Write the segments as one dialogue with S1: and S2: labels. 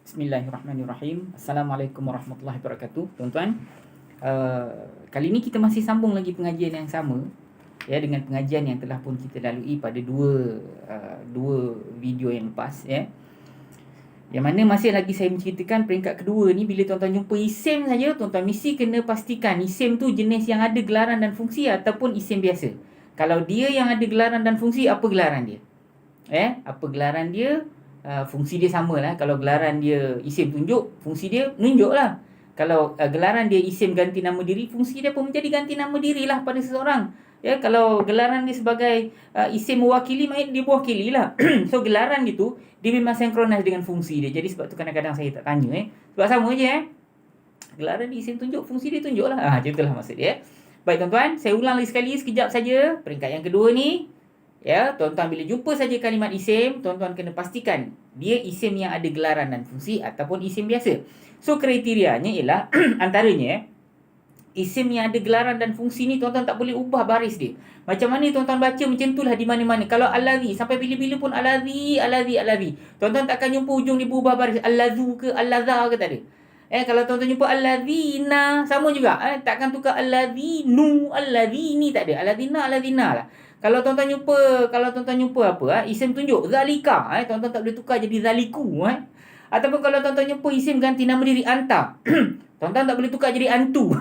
S1: Bismillahirrahmanirrahim. Assalamualaikum warahmatullahi wabarakatuh. Tuan-tuan, kali ini kita masih sambung lagi pengajian yang sama, ya, dengan pengajian yang telah pun kita lalui pada dua video yang lepas, ya. Yang mana masih lagi saya menceritakan peringkat kedua ni, bila tuan-tuan jumpa isim saja, tuan-tuan mesti kena pastikan isim tu jenis yang ada gelaran dan fungsi ataupun isim biasa. Kalau dia yang ada gelaran dan fungsi, apa gelaran dia? Apa gelaran dia? Fungsi dia sama lah. Kalau gelaran dia isim tunjuk, fungsi dia menunjuk lah. Kalau gelaran dia isim ganti nama diri, fungsi dia pun menjadi ganti nama diri lah pada seseorang. Ya, kalau gelaran dia sebagai isim mewakili, maknanya dia mewakili lah. So gelaran dia tu, dia memang sinkronis dengan fungsi dia. Jadi sebab tu kadang-kadang saya tak tanya. Sebab sama je. Gelaran dia isim tunjuk, fungsi dia tunjuk lah. Macam itulah maksud dia. Baik tuan-tuan, saya ulang lagi sekali sekejap saja. Peringkat yang kedua ni, ya, tuan-tuan bila jumpa saja kalimat isim, tuan-tuan kena pastikan dia isim yang ada gelaran dan fungsi ataupun isim biasa. So kriterianya ialah antaranya isim yang ada gelaran dan fungsi ni tuan-tuan tak boleh ubah baris dia. Macam mana tuan-tuan baca macam itulah di mana-mana. Kalau allazi sampai bila-bila pun allazi. Tuan-tuan takkan jumpa ujung dia berubah baris allazu ke allaza ke tak ada. Kalau tuan-tuan jumpa allazina sama juga. Takkan tukar allazinu, allazini tak ada. Allazina lah. Kalau tuan-tuan jumpa apa? Isim tunjuk zalika, tuan-tuan tak boleh tukar jadi zaliku, Ataupun kalau tuan-tuan jumpa isim ganti nama diri anta, tuan-tuan tak boleh tukar jadi antu.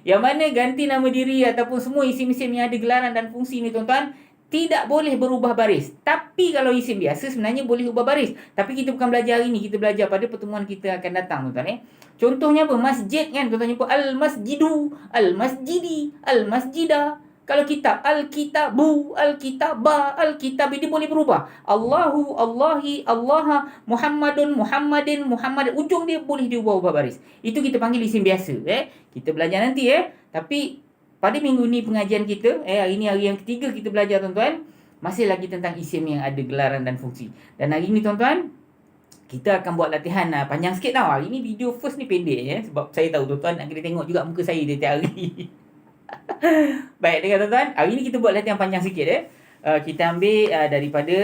S1: Yang mana ganti nama diri ataupun semua isim-isim yang ada gelaran dan fungsi ni tuan-tuan tidak boleh berubah baris. Tapi kalau isim biasa sebenarnya boleh ubah baris. Tapi kita bukan belajar hari ni, kita belajar pada pertemuan kita akan datang tuan-tuan. Contohnya apa? Masjid kan, tuan-tuan jumpa al-masjidu, al-masjidi, al-masjidah. Kalau kitab, al-kitabu, al-kitaba, al-kitab, ini boleh berubah. Allahu, Allahi, Allaha, Muhammadun, Muhammadin, Muhammad. Ujung dia boleh diubah-ubah baris. Itu kita panggil isim biasa. Kita belajar nanti. Tapi pada minggu ni pengajian kita, hari ni hari yang ketiga kita belajar tuan-tuan, masih lagi tentang isim yang ada gelaran dan fungsi. Dan hari ni tuan-tuan, kita akan buat latihan panjang sikit tau. Hari ni video first ni pendek sebab saya tahu tuan-tuan nak kena tengok juga muka saya dia tiap hari. Baik, tuan-tuan, hari ni kita buat latihan panjang sikit. Kita ambil daripada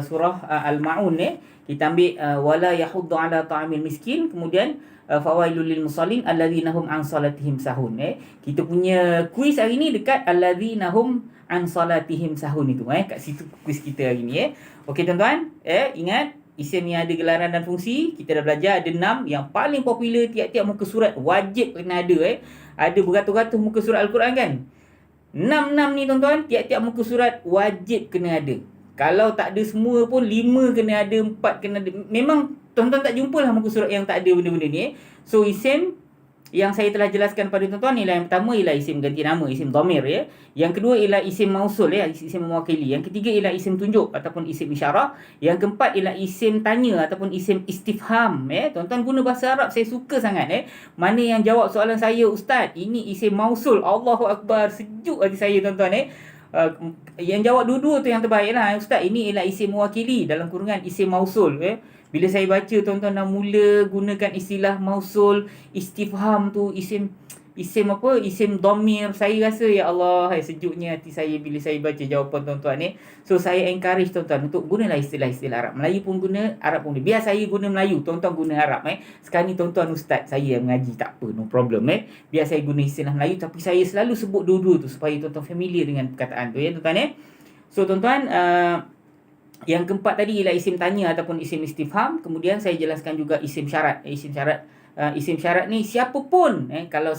S1: surah Al-Ma'un. Kita ambil wala yahuddu ala ta'amil miskin, kemudian fawailul lil musallin alladzina hum an salatihim sahun. Kita punya kuis hari ni dekat alladzina hum an salatihim sahun itu. Kat situ kuis kita hari ni. Okey tuan-tuan, ingat isim yang ada gelaran dan fungsi, kita dah belajar ada 6 yang paling popular, tiap-tiap muka surat wajib kena ada. Ada beratus-ratus muka surat Al-Quran kan. 6 ni tuan-tuan, tiap-tiap muka surat wajib kena ada. Kalau tak ada semua pun 5 kena ada, 4 kena ada. Memang tuan-tuan tak jumpalah muka surat yang tak ada benda-benda ni. So isim yang saya telah jelaskan pada tuan-tuan ialah yang pertama ialah isim ganti nama, isim dhamir Yang kedua ialah isim mausul isim mewakili. Yang ketiga ialah isim tunjuk ataupun isim isyarah. Yang keempat ialah isim tanya ataupun isim istifham. Tuan-tuan guna bahasa Arab, saya suka sangat. Mana yang jawab soalan saya, ustaz, ini isim mausul. Allahu akbar, sejuk hati saya tuan-tuan. Yang jawab dua-dua tu yang terbaik lah. Ustaz, ini ialah isim mewakili dalam kurungan isim mausul. Bila saya baca, tuan-tuan dah mula gunakan istilah mausul, istifham tu, isim apa? Isim dhamir. Saya rasa, ya Allah, sejuknya hati saya bila saya baca jawapan tuan-tuan. So, saya encourage tuan-tuan untuk gunalah istilah-istilah Arab. Melayu pun guna, Arab pun guna. Biar saya guna Melayu, tuan-tuan guna Arab. Sekarang ni tuan-tuan ustaz, saya yang mengaji, tak apa, no problem. Biar saya guna istilah Melayu, tapi saya selalu sebut dua-dua tu supaya tuan-tuan familiar dengan perkataan tu, tuan-tuan. So, tuan-tuan, yang keempat tadi ialah isim tanya ataupun isim istifham. Kemudian saya jelaskan juga isim syarat. Isim syarat ni siapapun. Kalau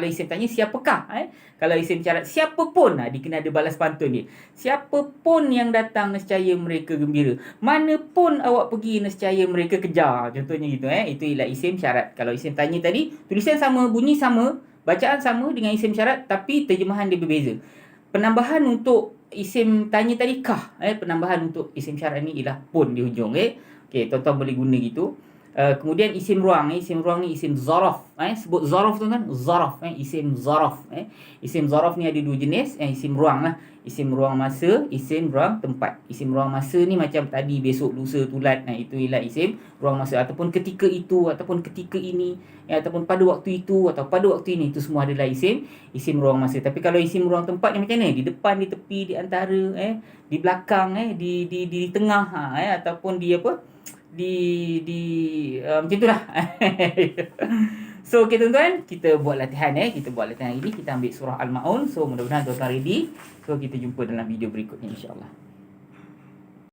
S1: isim tanya siapakah? Kalau isim syarat siapapun, dia kena ada balas pantun dia. Siapapun yang datang nescaya mereka gembira. Manapun awak pergi nescaya mereka kejar. Contohnya gitu. Itu ialah isim syarat. Kalau isim tanya tadi, tulisan sama, bunyi sama, bacaan sama dengan isim syarat, tapi terjemahan dia berbeza. Penambahan untuk isim tanya tadi kah, penambahan untuk isim syarat ni ialah pun di hujung. Okey, tuan-tuan boleh guna gitu. Kemudian isim ruang, isim ruang ni isim zaraf. Sebut zaraf tuan-tuan, zaraf, isim zaraf. Isim zaraf ni ada dua jenis, isim ruang lah. Isim ruang masa, isim ruang tempat. Isim ruang masa ni macam tadi, besok, lusa, tulat. Itu ialah isim ruang masa. Ataupun ketika itu, ataupun ketika ini, ataupun pada waktu itu, atau pada waktu ini. Itu semua adalah isim ruang masa. Tapi kalau isim ruang tempat ni macam mana? Di depan, di tepi, di antara, di belakang, di tengah, ataupun di apa? macam itulah. So okay tuan-tuan, kita buat latihan kita buat latihan ini, kita ambil surah Al-Maun. So mudah-mudahan tuan-tuan ready. So kita jumpa dalam video berikutnya insya-Allah.